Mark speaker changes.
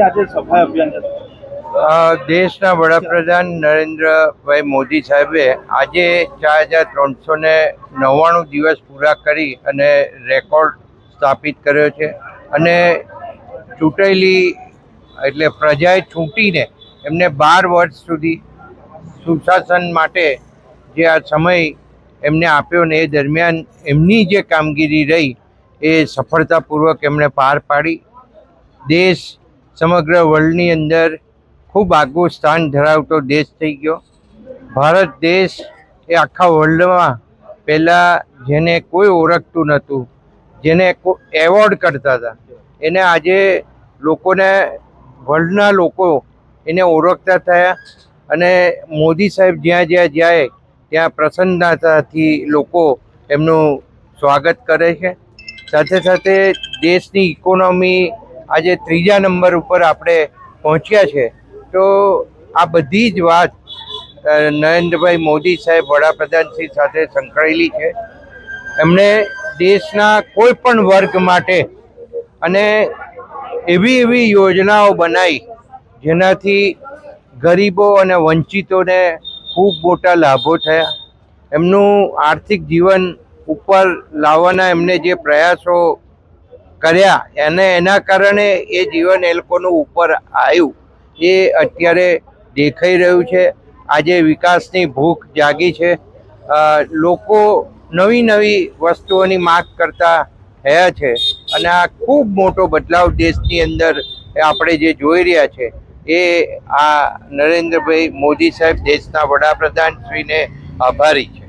Speaker 1: આજે સફાઈ અભિયાન
Speaker 2: દેશના વડાપ્રધાન નરેન્દ્રભાઈ મોદી સાહેબે આજે 4399 દિવસ પૂરા કરી અને રેકોર્ડ સ્થાપિત કર્યો છે અને ચૂંટાયેલી એટલે પ્રજાએ ચૂંટીને એમને 12 વર્ષ સુધી સુશાસન માટે જે આ સમય એમને આપ્યો ને એ દરમિયાન એમની જે કામગીરી રહી એ સફળતાપૂર્વક એમણે પાર પાડી. દેશ સમગ્ર વર્લ્ડની અંદર ખૂબ આગવું સ્થાન ધરાવતો દેશ થઈ ગયો. ભારત દેશ એ આખા વર્લ્ડમાં પહેલાં જેને કોઈ ઓળખતું નહોતું, જેને એવોર્ડ કરતા હતા, એને આજે લોકોને વર્લ્ડના લોકો એને ઓળખતા થયા અને મોદી સાહેબ જ્યાં જ્યાં જાય ત્યાં પ્રસન્નતાથી લોકો એમનું સ્વાગત કરે છે. સાથે સાથે દેશની ઇકોનોમી આજે 3જા નંબર ઉપર આપણે પહોંચ્યા છે. તો આ બધી જ વાત નરેન્દ્રભાઈ મોદી સાહેબ વડાપ્રધાનશ્રી સાથે સંકળાયેલી છે. એમણે દેશના કોઈ પણ વર્ગ માટે અને એવી યોજનાઓ બનાવી જેનાથી ગરીબો અને વંચિતોને ખૂબ મોટા લાભો થયા. એમનું આર્થિક જીવન ઉપર લાવવાના એમને જે પ્રયાસો કર્યા એના કારણે એ જીવન એ લોકોનું ઉપર આવ્યું એ અત્યારે દેખાઈ રહ્યું છે. આજે વિકાસની ભૂખ જાગી છે. લોકો નવી વસ્તુઓની માંગ કરતા થયા છે અને આ ખૂબ મોટો બદલાવ દેશની અંદર આપણે જે જોઈ રહ્યા છે એ આ નરેન્દ્રભાઈ મોદી સાહેબ દેશના વડાપ્રધાન શ્રીને આભારી છે.